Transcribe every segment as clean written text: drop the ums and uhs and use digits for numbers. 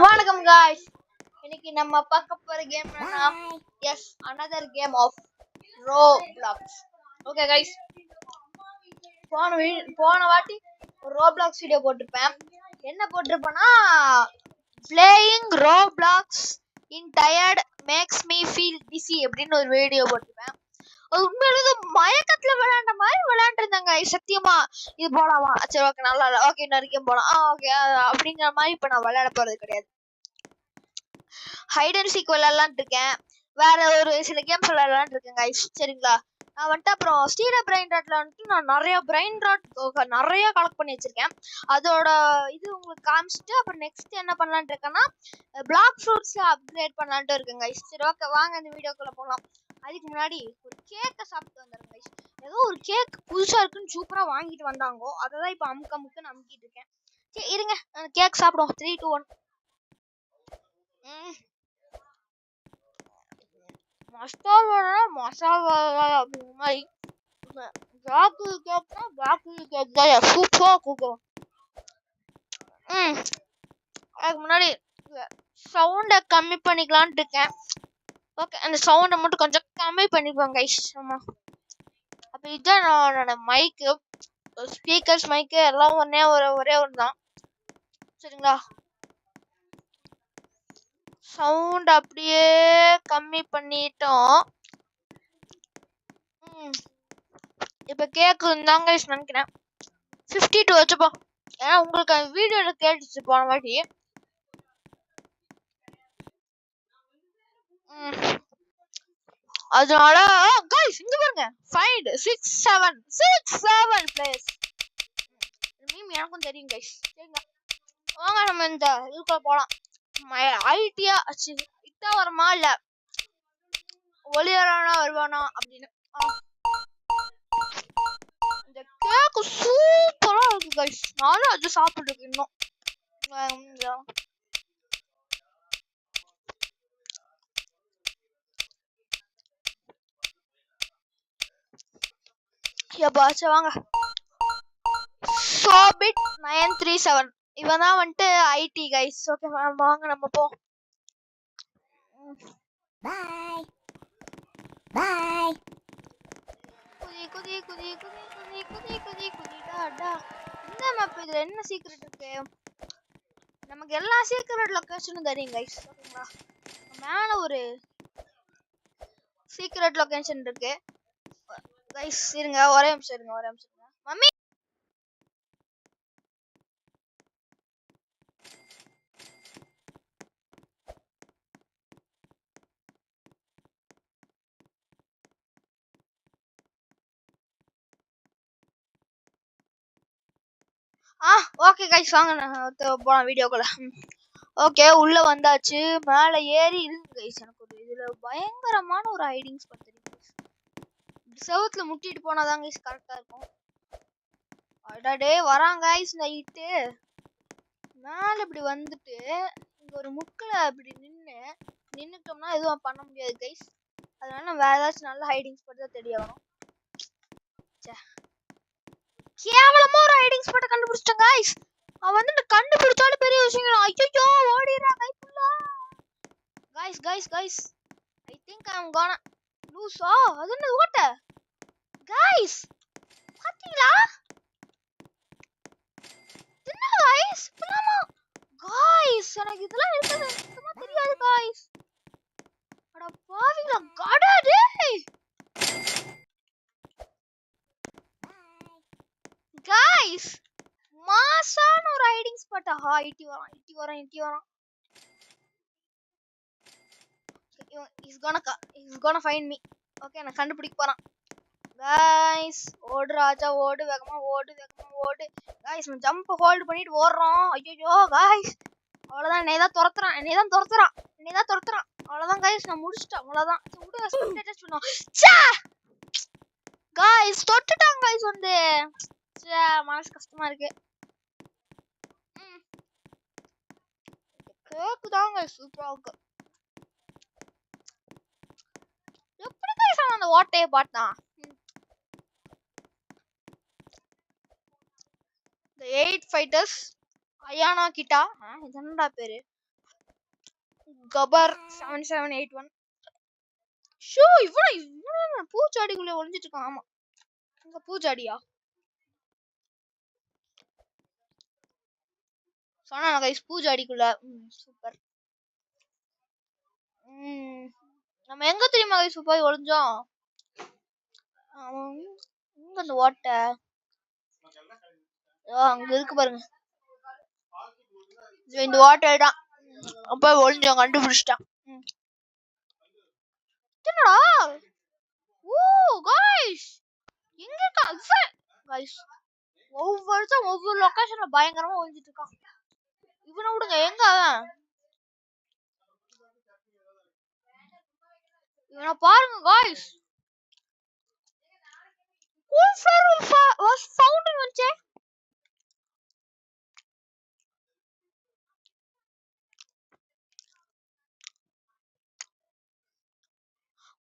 வணக்கம் guys. இன்னைக்கு நம்ம பார்க்க போற கேம் என்னன்னா another game of Roblox. Okay guys. போன வாட்டி Roblox வீடியோ போட்டுருப்பேன். என்ன போட்டுருப்பேன்னா playing Roblox in tired makes me feel dizzy அப்படின்னு ஒரு வீடியோ போட்டுருப்பேன். உண்மையிலே மயக்கத்துல விளையாண்ட மாதிரி விளையாண்டுருந்தாங்க. சத்தியமா இது போலாமா, சரி ஓகே நல்லா இல்லை, ஓகே இன்னொரு கேம் போலாம், ஓகே அப்படிங்கிற மாதிரி இப்ப நான் விளையாட போறது கிடையாது. ஹைட் அண்ட் சீக் விளையாடலான் இருக்கேன், வேற ஒரு சில கேம்ஸ் விளையாடலான் இருக்கேன் கைஸ். சரிங்களா, நான் வந்துட்டு அப்புறம் ஸ்டீல பிரைன் ராட்ல வந்துட்டு நான் நிறைய பிரைன் ராட் நிறைய கலெக்ட் பண்ணி வச்சிருக்கேன். அதோட இது உங்களுக்கு காமிச்சிட்டு அப்புறம் நெக்ஸ்ட் என்ன பண்ணலான் இருக்கேன்னா பிளாக் ஃப்ரூட்ஸ்ல அப்கிரேட் பண்ணலான்ட்டு இருக்கேன் கைஸ். சரி ஓகே வாங்க இந்த வீடியோக்குள்ள போகலாம். அதுக்கு முன்னாடி ஒரு கேக்கை சாப்பிட்டு வந்துடுறேன் கைஸ். ஏதோ ஒரு கேக் புதுசா இருக்குன்னு சூப்பரா வாங்கிட்டு வந்தாங்க, அதை தான் இப்போ அமுக்குன்னு அமுக்கிட்டு இருக்கேன். சரி இருங்க கேக் சாப்பிடுவோம். 3, 2, 1. மசாலா அப்படிங்கிற மாதிரி பிளாக்கு கேக்னா பிளாக்கு கேக் தான் சூப்பரா இருக்கும். அதுக்கு முன்னாடி சவுண்டை கம்மி பண்ணிக்கலான்ட்டு இருக்கேன். ஓகே அந்த சவுண்டை மட்டும் கொஞ்சம் கம்மி பண்ணிப்போம் கைஸ். ஆமாம், அப்போ இதுதான் என்னோட மைக்கு, ஸ்பீக்கர்ஸ் மைக்கு எல்லாம் ஒரே ஒன்று தான். சரிங்களா, சவுண்ட் அப்படியே கம்மி பண்ணிட்டோம். இப்போ கேக்குதாங்க நினைக்கிறேன். 52 வச்சுப்போம், ஏன்னா உங்களுக்கு வீடியோல கேட்டுச்சு போன வாட்டி. அதனால गाइस இங்க பாருங்க 5 6 7 பிளேயர்ஸ். மீம் எனக்கும் தெரியும் गाइस. சரிங்க வாங்க நம்ம இந்த இதுக்குள்ள போலாம். ஐடியா இட்டா வரமா இல்ல ஒளியறானா வருவானா அப்படின்னு. இந்த கேக் சூப்பரா இருக்கு गाइस, நானும் அது சாப்பிட்டு இருக்கேன். பாச்ச வாங்க. சோபிட் 937 இவன் தான் வந்துட்டு ஐடி கைஸ். ஓகே வாங்க நம்ம போ. பாய் பாய். குதி குதி குதி குதி குதி குதி குதி குதிடா. இந்த மேப் இதுல என்ன சீக்ரெட் இருக்கு? நமக்கு எல்லா சீக்ரெட் லொகேஷனும் தெரியும் கைஸ். ஓகேங்களா, மேல ஒரு சீக்ரெட் லொகேஷன் இருக்கு கைஸ். இருங்க ஒரே நிமிஷம் இருங்க. மம்மி ஓகே கைஸ் வாங்க போலாம் வீடியோக்குள்ள. ஓகே உள்ள வந்தாச்சு, மேல ஏறி இருக்கு கைஸ். எனக்கு ஒரு இதுல பயங்கரமான ஒரு ஹைடிங் ஸ்பாட் தெரியும். செவுத்துல முட்டிட்டு போனாதான் கைஸ் கரெக்டா இருக்கும். அடடே வராங்க கைஸ் நைட்டு. மேல இப்படி வந்துட்டு இங்க ஒரு முக்குல இப்படி நின்னுட்டோம்னா எதுவும் பண்ண முடியாது கைஸ். அதனால நம்ம வேற ஏதாச்சும் நல்ல ஹைடிங் ஸ்பாட் தான் தெரிய வரும். கேவலமா ஒரு ஹைடிங் ஸ்பாட் கண்டுபிடிச்சிட்டேன் கைஸ். அவன் வந்து கண்டுபிடிச்சாலும் பெரிய விஷயம். ஐயோ ஓடிடுறா கைக்குள்ள. Guys I think I am gonna lose. அது என்ன ஓட்ட கைஸ் பாத்தீங்களா? என்ன கைஸ் பண்ணாமா கைஸ்? எனக்கு இதெல்லாம் இருக்குது சுத்தமா தெரியாது கைஸ். அட பாவிங்களா கடா டேய் கைஸ். மாசான ஒரு ஹைடிங் ஸ்பாட். இட்டி வரான். He's gonna find me. Okay நான் கண்டுபிடிக்க போறான் கைஸ். ஓடு ராஜா ஓடு, வேகமா ஓடு. கைஸ் நான் ஜம்ப் ஹோல்ட் பண்ணிட்டு ஓடுறோம். ஐயோ கைஸ் அவ்வளவுதான், என்னைதான் துரத்துறான். அவ்வளவுதான் கைஸ் நான் முடிச்சிட்டேன். அவ்வளவுதான் விடுங்க, ஸ்பெக்டேட்டர்ஸ் பண்ணுவோம். கைஸ் தொட்டுட்டாங்க கைஸ் வந்து. மனசு கஷ்டமா இருக்கு. கேக்குதாங்க சூப்பரா இருக்கு. எப்படி கைஸ் அந்த ஓட்டையை பார்த்தான்? The 8 fighters அயானா கிட்டா, இது என்னடா பேரு? கபர் 7781. ஷோ இவன பூச்சாடிக்குள்ள ஒளிஞ்சிட்டு இருக்கான். ஆமா இங்க பூச்சாடியா சொன்னா கைஸ், பூச்சாடிக்குள்ள. சூப்பர். நம்ம எங்க தெரியுமா கைஸ் போய் ஒளிஞ்சோம்? இங்க அந்த ஓட்டை அங்க இருக்கு பாருங்க. இந்த ஓட்டை தான் அப்ப ஒளிஞ்சோம், கண்டுபிடிச்சிட்டான். என்னடா ஓ கைஸ் எங்க இருக்கா கைஸ்? ஒவ்வொருத்தரும் ஒவ்வொரு லொகேஷன்ல பயங்கரமா ஒளிஞ்சிட்டு இருக்கான். இவனை விடுங்க, எங்க இவனை பாருங்க guys. cool flower was found in வச்சே.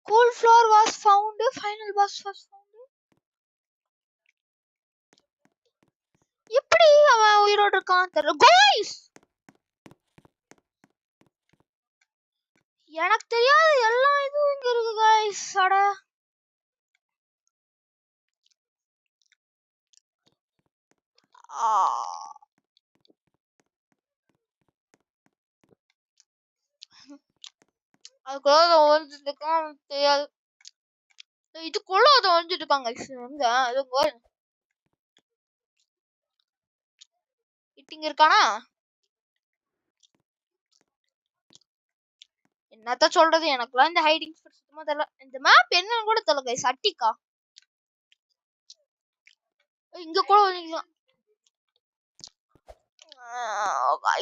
cool flower was found, final boss was found. எப்படி அவன் உயிரோட இருக்கான் தெரியல கைஸ். எனக்கு தெரியாத எல்லா இதுவும் இங்க இருக்கு கைஸ். அட அதுக்குள்ள ஒழிஞ்சிட்டு இருக்கான் தெரியாது. இதுக்குள்ள அதை ஒழிஞ்சிட்டு இருக்காங்க. இங்க இருக்கானா? என்னத்த சொல்றது, எனக்குலாம் இந்த ஹைடிங் ஸ்பாட் சுத்தமா தெரியல. இந்த மேப் என்னன்னு கூட தெரியல கைஸ். அட்டிக்கா இங்க கூட ஒழிஞ்சிக்கலாம்.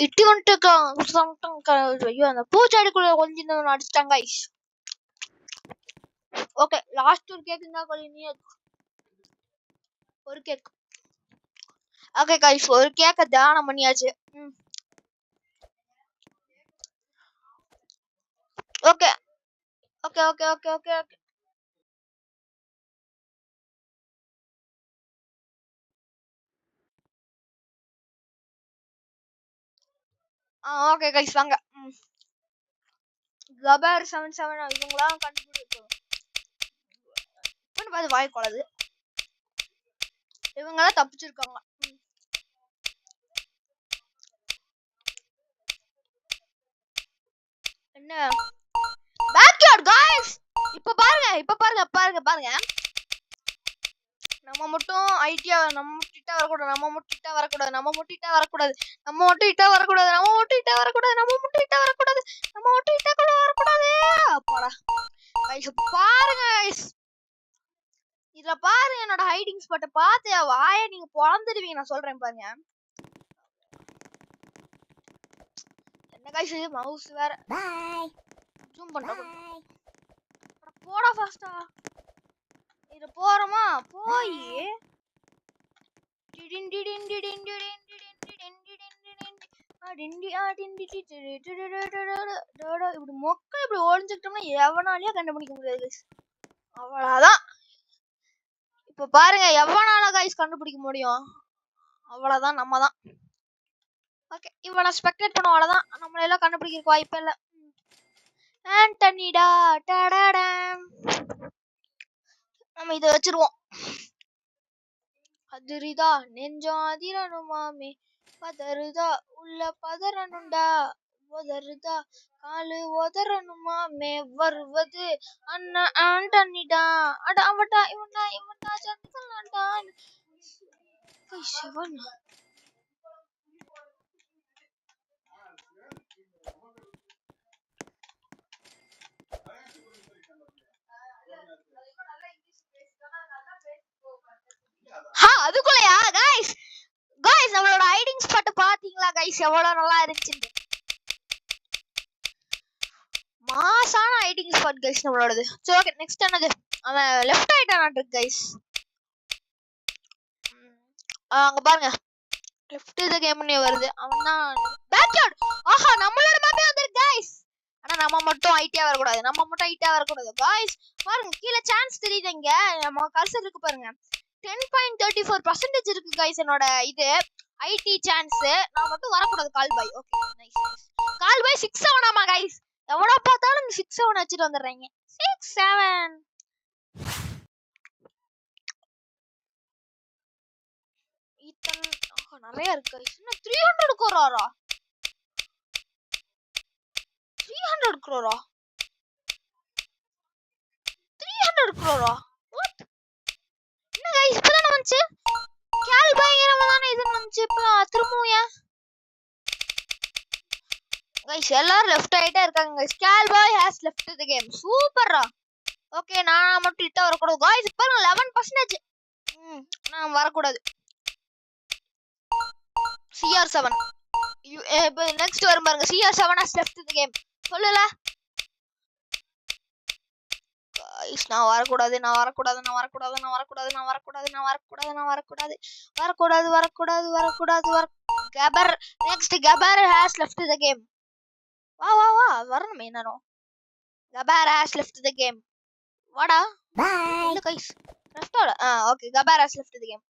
இட்டி வந்துட்டு ஐயோ அந்த பூச்சாடிக்குள்ள ஒழிஞ்சிருந்தவன் அடிச்சிட்டாங்க கைஸ். ஓகே லாஸ்ட் ஒரு கேக்குங்க கொலினி, ஒரு கேக். ஓகே கைஸ் ஒரு கேக்க தியானம் பண்ணியாச்சு. Okay okay okay okay okay okay okay guys வாங்க. கபர் 77 இவங்களாம் கண்டுபிடிக்கும். பார்த்து வாய் கொள்ளாது. இவங்களாம் தப்பிச்சிருக்காங்க. என்ன பேக்யார்ட் गाइस. இப்ப பாருங்க நம்ம மட்டும் ஐடியா நம்ம கிட்ட வரக்கூடாது. நம்ம மட்டும் கிட்ட வரக்கூடாது. அப்பாடா गाइस பாருங்க गाइस. இதுல பாருங்க என்னோட ஹைடிங் ஸ்பாட்ட பார்த்து வாய நீங்க பொளந்துடுவீங்க. நான் சொல்றேன் பாருங்க. என்ன गाइस இது மவுஸ் வேற. பை ஜூம் பண்றேன். போடா ஃபாஸ்டா. இது போறோமா போய் இப்படி மொக்க இப்படி ஒழிஞ்சுக்கிட்டோம்னா எவனாலயே கண்டுபிடிக்க முடியாது. அவ்வளவுதான். இப்ப பாருங்க எவனால கைஸ் கண்டுபிடிக்க முடியும்? அவ்வளவுதான், நம்ம தான். ஓகே இவனை ஸ்பெக்டேட் பண்ண அவ்வளவுதான். நம்மள எல்லாம் கண்டுபிடிக்க வாய்ப்பே இல்ல. ஆண்டனிடா டடடம். நம்ம இத வச்சிருவோம். அதிரிதா நெஞ்சம் அதிரணுமாமே, பதறுதா உள்ள பதறனுண்டா, ஒதறுதா காலு ஒதறணுமாமே, வருவது அண்ணா ஆண்டனிடா. அட அவடா இவன்டா சந்திக்கலாம்டா. சிவன் அதுக்குள்ளயா गाइस நம்மளோட ஹைடிங் ஸ்பாட் பாத்தீங்களா गाइस? எவ்வளவு நல்லா இருந்துச்சு. மாசான ஹைடிங் ஸ்பாட் गाइस நம்மளோடது. சோ ஓகே நெக்ஸ்ட் என்னது? அவன் லெஃப்ட் ஆயிட்டான் இருக்கு गाइस. அங்க பாருங்க லெஃப்ட் இந்த கேம் பண்ணி வருது. அவன்தான் பேக்யார்ட். ஆஹா நம்மளோட மேப்பே வந்திருக்கு गाइस. ஆனா நம்ம மட்டும் ஐடியா வர கூடாது. गाइस பாருங்க கீழ சான்ஸ் தெரியுதுங்க. நம்ம கர்சர் இருக்கு பாருங்க. 10.34% இருக்கு गाइस என்னோட இது ஐடி சான்ஸ். நான் மட்டும் வர கூடாது call boy. Okay nice. Call boy 6 ஆவனாமா गाइस. எவனா பார்த்தாலும் 6-7 வச்சுட்டு வந்துடுறாங்க. 6-7 ஈத்தன் நிறைய இருக்கு. இன்னும் 300 crore 300 crore 300 crore what? என்ன गाइस இப்பதான் வந்துச்சு. கேல் பயங்கரமா தானே இது வந்துச்சு. இப்ப திரும்பவும் ஏன் गाइस எல்லாரும் லெஃப்ட் ஆயிட்டே இருக்காங்க guys. Kale boy has left the game. சூப்பர்ரா. ஓகே நான் மட்டும் இட்ட வர கூடாது गाइस. பாருங்க 11%. நான் வர கூடாது. CR7 இப்போ நெக்ஸ்ட் வரும் பாருங்க. CR7 has left the game. சொல்லல गाइस. நான் வர கூடாது. கபர் next Khabar has left the game. வா வரணுமே நானோ. கபர் has left the game. வாடா. Bye. இல்ல guys. Left okay Khabar has left the game.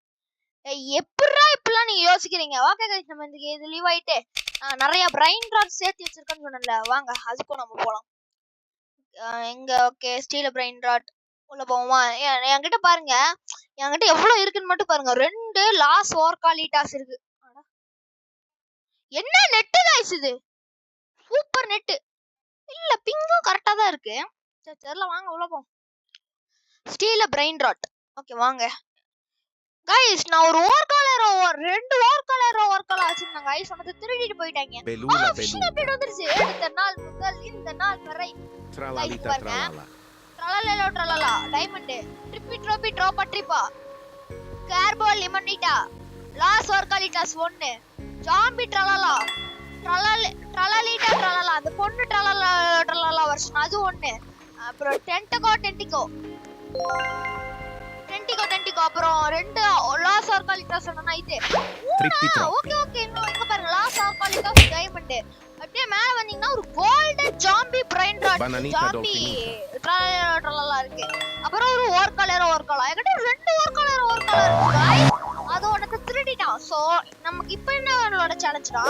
எப்படா இப்பலாம் நீங்க யோசிக்கிறீங்க? ஓகே गाइस நம்ம இந்த இது லீவ் ஆயிட்டு நிறைய பிரைன் ராட் சேர்த்து வச்சிருக்கேன்னு சொன்னேன்ல. வாங்க அதுக்கும் நம்ம போலாம். எங்க ஓகே ஸ்டீல் பிரைன் ராட் உள்ள போவோமா? என்கிட்ட பாருங்க. என்கிட்ட எவ்வளவு இருக்குன்னு மட்டும் பாருங்க. 2 லாஸ் ஓர்காலிட்டாஸ் இருக்கு. என்ன நெட் गाइस இது? Super net. இல்ல பிங்கும் கரெக்ட்டா தான் இருக்கு. சரி தெரியல வாங்க உள்ள போவோம். Steal brainrot. ஓகே வாங்க. गाइस நான் ஒரு ஓர்காலரோ 2 ஓர்காலரோ வச்சிருந்தேன் गाइस. வந்து திருடிட்டு போயிட்டாங்க. பெலூலா பெலூலா வந்துருச்சு. அடுத்த நாள் முதல் இந்த நாள் வரை Tralalita Tralala Tralala Tralala diamond Trippi Troppi Troppa Trippa கார்போ லிமனிட்டா லாஸ் ஓர்காலிட்டாஸ் 1 ஜாம்பி ட்ரலாலா ட்ரலாலிட்டா ட்ரலாலா அந்த பொண்ணு ட்ரலாலா வெர்ஷன் அது 1. அப்புறம் டென்டிகோ அப்புறம் 2 லாஸ் ஆர்காலிட்டாஸ் சொன்னா இது. ஓகே இன்னும் இங்க பாருங்க லாஸ் ஆர்காலிட்டாஸ் டைமண்ட். அப்படியே மேல வந்தீங்கன்னா ஒரு golden zombie brain rot zombie Tralala இருக்கு. அப்புறம் ஒரு ஓர்காலா என்கிட்ட 2 ஓர்காலா இருக்கு गाइस. அதோட திருடிட்டான். சோ நமக்கு இப்போ என்னோட சேலஞ்ச்னா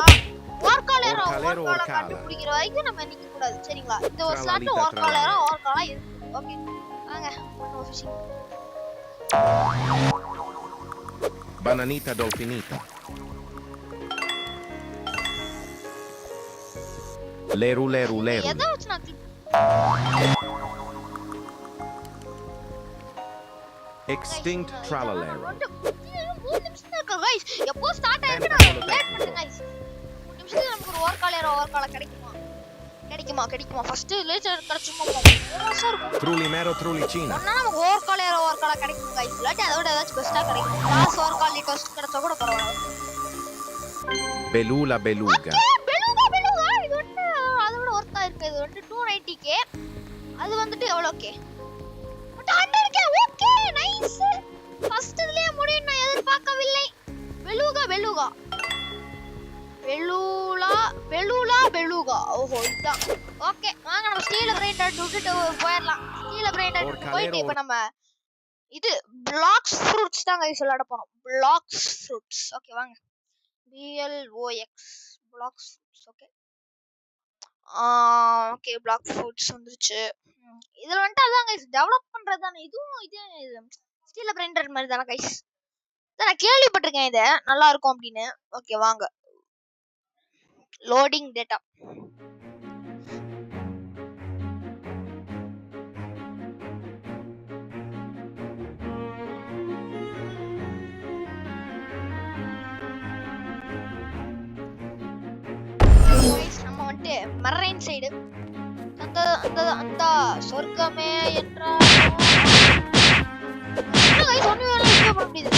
ஓர்காலா கண்டுபிடிக்கிற வரைக்கும் நம்ம நிக்க கூடாது. சரிங்களா? இந்த ஒரு ஸ்லாட்ல ஓர்காலா இருக்கு. ஓகே வாங்க ஒன்னு ஃபிஷிங். Bananita dolfinita. Leru. எதை வச்சு நான் Extinct tralalero. 3 நிமிஷம் இருக்கு गाइस. எப்போ ஸ்டார்ட் ஆயிருக்கு நான் லேட் பண்ணேன் गाइस. 3 நிமிஷத்துல நமக்கு ஒரு ஓர்காலா கிடைக்குமா? ஃபர்ஸ்ட் லேசர் கடச்சுமா போகும். Trulimero. ஒண்ணா நமக்கு ஓர்காலா கிடைக்கும் गाइस. இல்லாட்டி அதோட ஏதாச்சும் பெஸ்டா கிடைக்கும். லாஸ் ஓர்காலிட்டோஸ் கிடைச்சா கூட பரவாயில்லை. Beluga. பெலுகா இது வந்து அதோட ஒர்த்தா இருக்கு. இது வந்து 290k. அது வந்துட்டு எவ்வளவுக்கு? 100k. Okay nice. ஃபர்ஸ்ட் இதுலயே முடியும் நான் எதிர்பார்க்கவில்லை. பெலுலா ஓஹோ இதான். ஓகே வாங்க நம்ம ஸ்டீல் பிரைன் ராட் விட்டுட்டு போயிடலாம். ஸ்டீல் பிரைன் ராட் போயிட்டு இப்போ நம்ம இது பிளாக்ஸ் ஃப்ரூட்ஸ் தான் गाइस விளையாட போறோம். Blox fruits. ஓகே வாங்க. BLOX blox fruits. Okay blox fruits வந்துருச்சு. இதுல வந்துட்டு அதான் गाइस டெவலப் பண்றது தானே. இதுவும் இது ஸ்டீல் பிரைன் ராட் மாதிரி தானே गाइस. நான் கேள்விப்பட்டிருக்கேன் இது நல்லா இருக்கும் அப்படின்னு. ஓகே வாங்க. loading data. நம்ம வந்துட்டு மரைன் சைடு அந்த சொர்க்கமே என்றால் ஒண்ணு வேலை பண்ண முடியுது.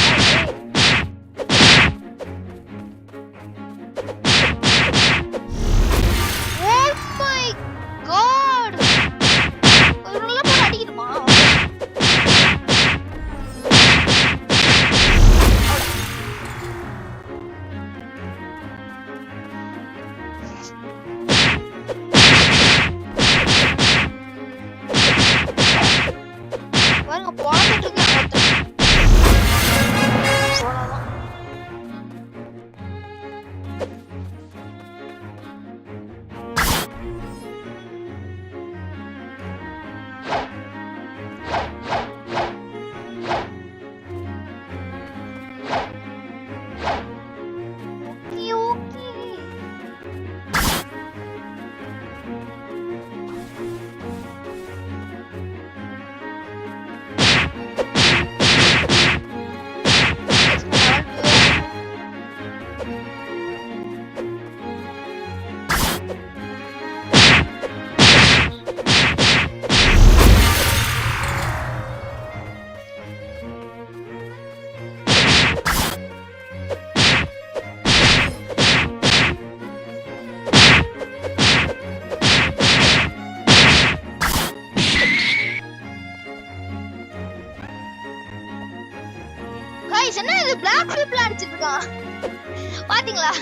கைஸ் என்ன இது பிளாக் ஃபிளிப்ல அடிச்சிட்டு இருக்கான் பாத்தீங்களா?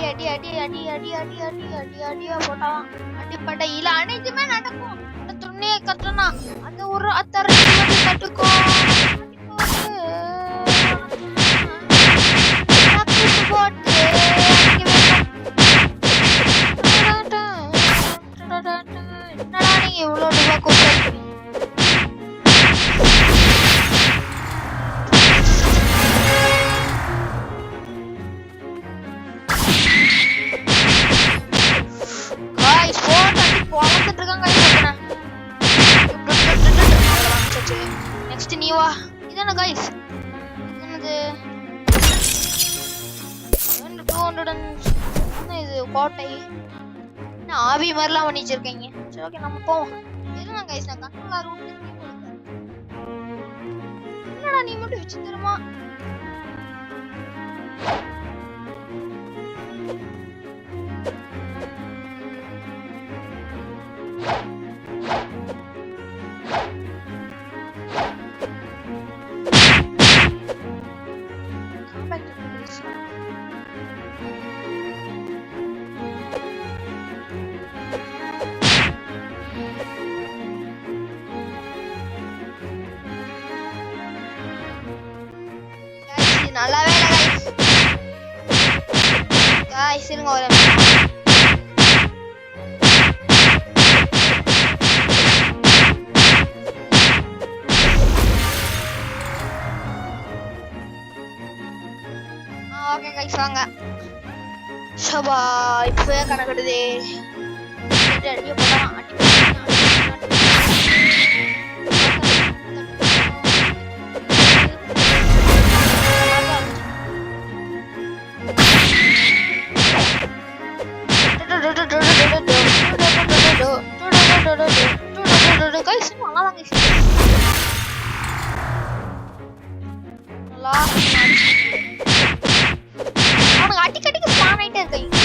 அடி அடி அடி அடி அடி அடி அடி அடியா போட்டான். அடிப்பட்ட இல்ல அனைத்துமே நடக்கும். அந்த துணியை கட்டனா அந்த ஒரு அத்தரை கட்டுக்கும். என்னடா நீங்க இவ்வளவு ரூபா கூப்பிட்டு நெக்ஸ்ட் நீ வா. இதான गाइस என்னது 200 இது கோட்டை என்ன ஆவி மாதிரிலாம் பண்ணி வச்சிருக்கீங்க. சரி ஓகே நம்ம போவோம். இருங்க गाइस நான் கண்ட்ரோலா ரூம் என்னடா நீ மட்டும் விசித்திரமா நல்லாவே இல்லை गाइस இருங்க ஒரு ஓகே गाइस வாங்க. சபா இப்பவே கணக்கிடுதே. அடியே போடலாம். गाइस நல்லா தான் गाइस நல்லா அவனுக்கு அடிக்கடிக்கு ஸ்பான் ஆயிட்டே இருக்காங்க.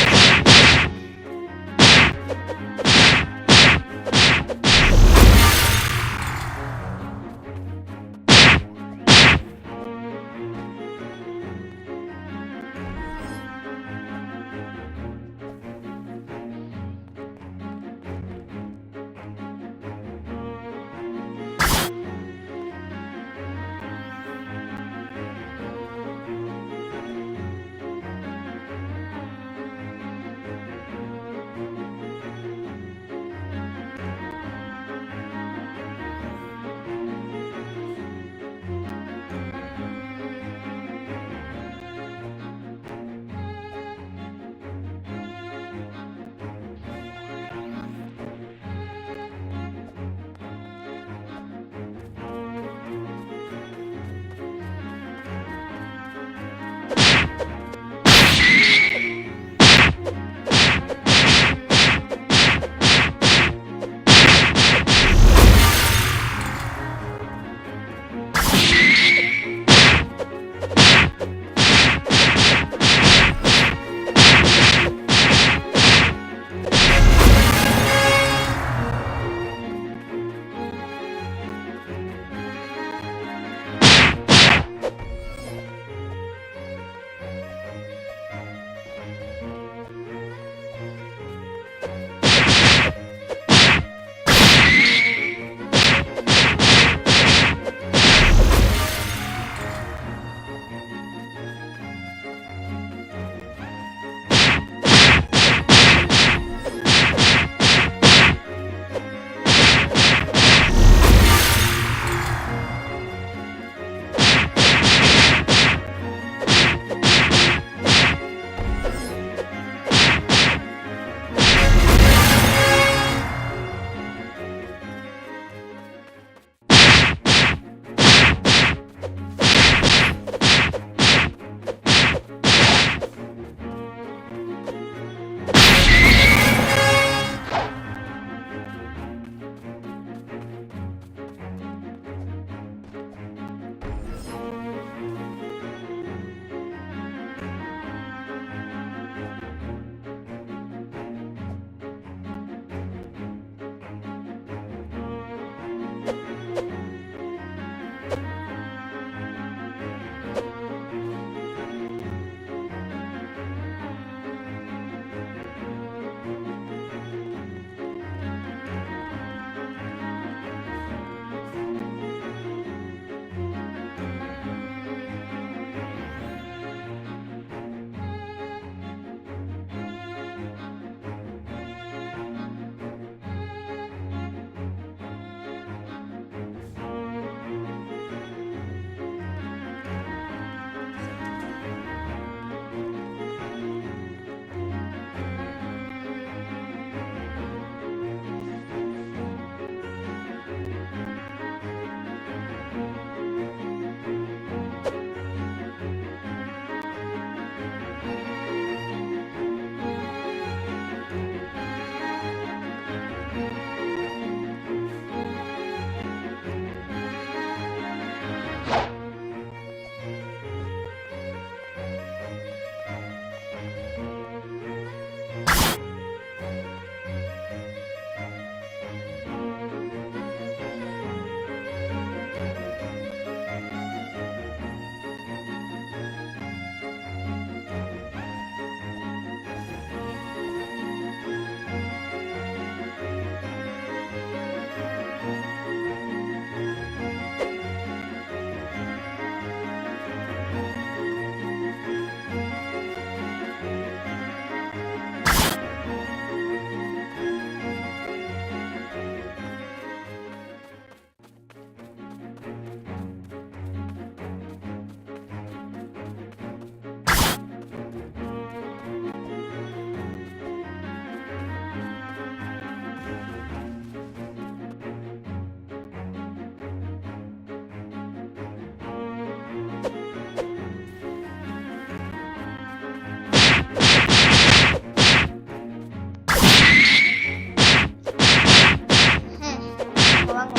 வாங்க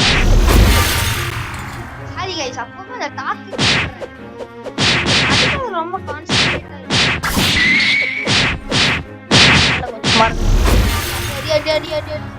சாரி கைஸ் அப்பப்போ அந்த டாக்கு அதுக்கு ரொம்ப கான்சென்ட்ரேட்டா அடி அடி அடி அடி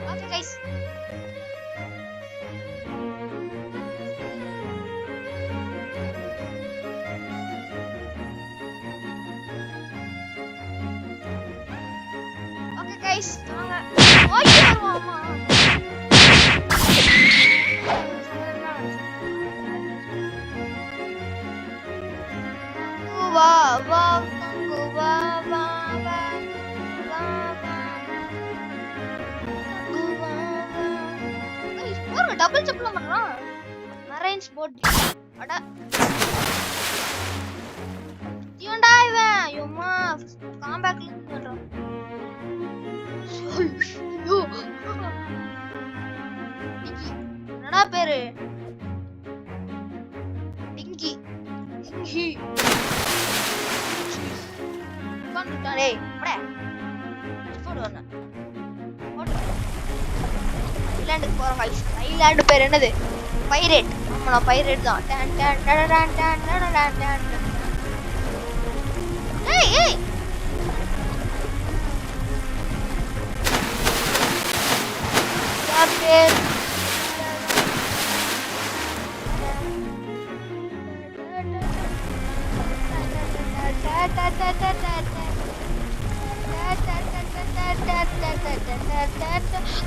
Okay, guys. Okay, guys. Oh, mama. Double ஜம்ப்ல பண்றான் மரைன்ஸ் போட் அட தியோண்டா இவன் யம்மா காம்பேக்ல பண்றான் ஐயோ டிங்கி என்னடா பேரு டிங்கி டிங்கி வந்துட்டா டேய் படே போடுவானே ஐலாண்டுக்கு போறோம் गाइस ஐலாண்ட் பேர் என்னது பைரேட் ஆமா பைரேட் தான் டான் டான் டான் டான் டான் டான் டான் ஏய் ஏய் பேர்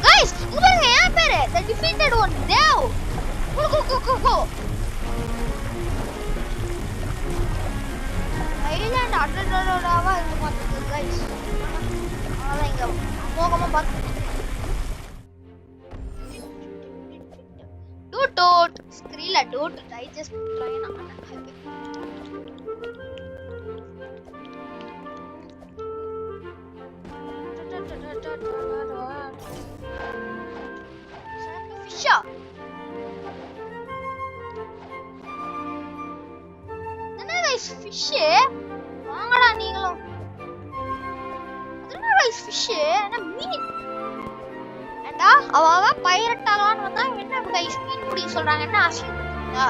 guys இங்க பாருங்க என் பேரு the defeated one தேவ் go ஐலாண்ட் அடடடடாவா இருக்கு பாத்துங்க guys அதான் இங்க அமோகமா பாத்து டூட் ஸ்கிரீல dude I just trying on Fisher. என்ன guys fish வாங்கடா நீங்களும் என்ன guys fish என்ன மீன் ஏண்டா அவ பைரட் ஆகலாம்னு வந்தா என்ன guys மீன் புடி சொல்றாங்க என்ன ஆசையா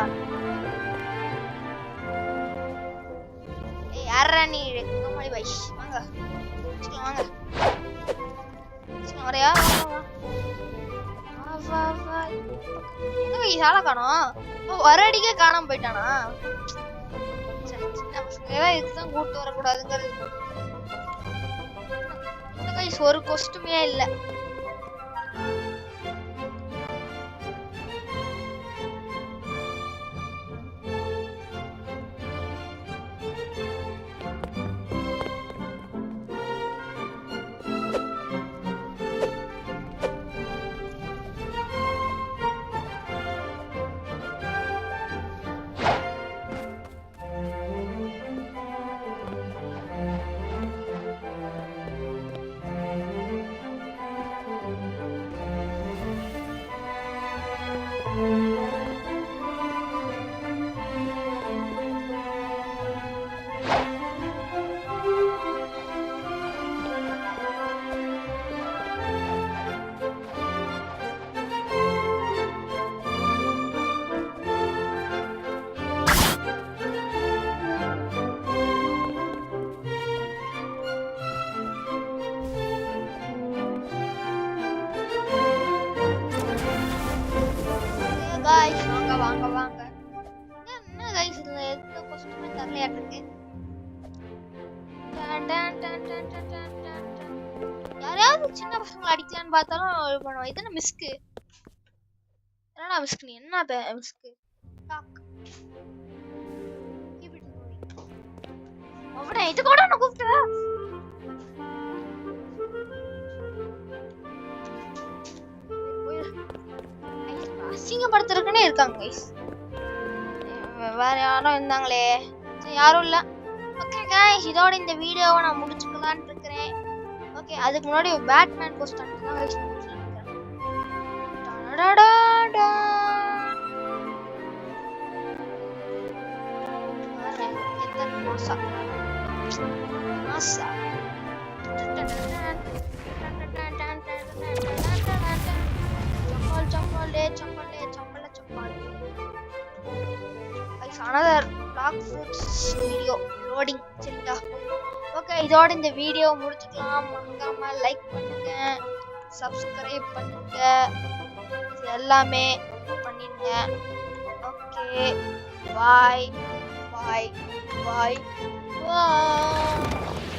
ஏய் யாரா நீ கமாடி guys வாங்க வாங்க வரையா என்ன guys ஆள காணோம் வரடிக்கே காணாம போயிட்டானா சின்ன பசங்க எக்ஸாம் கூட்டு வர கூடாதுங்கிறது இந்த guys ஒரு காஸ்டியூமே இல்ல எந்த கொஸ்டினுமே தரலையாட்டிருக்கு. யாரையாவது சின்ன பசங்களை அடிக்கலான்னு பார்த்தாலும் இது பண்ணுவோம். இது என்ன மிஸ்கு? என்னடா மிஸ்கு? நீ என்ன மிஸ்கு? அவனை இது கூட நான் கூப்பிட்டேன். அசிங்கப்படுத்துறதுக்குன்னே இருக்காங்க guys. வேற யாரும் இருந்தாங்களே, யாரும் இல்ல. ஓகே गाइस, இதோட இந்த வீடியோவை நான் முடிச்சுக்கலாம்னு இருக்கிறேன். ஓகே, அதுக்கு முன்னாடி பேட்மேன் போஸ்ட் தான் गाइस முடிச்சிருக்கேன். டடடடா எத்தனை மாசா மாசா another black fruits video loading. சரிங்களா? ஓகே, இதோட இந்த வீடியோ முடிச்சுக்கலாம். மறக்காம லைக் பண்ணுங்க, சப்ஸ்கிரைப் பண்ணுங்க, இது எல்லாமே பண்ணிடுங்க. ஓகே, பாய் பாய் பாய் பாய்.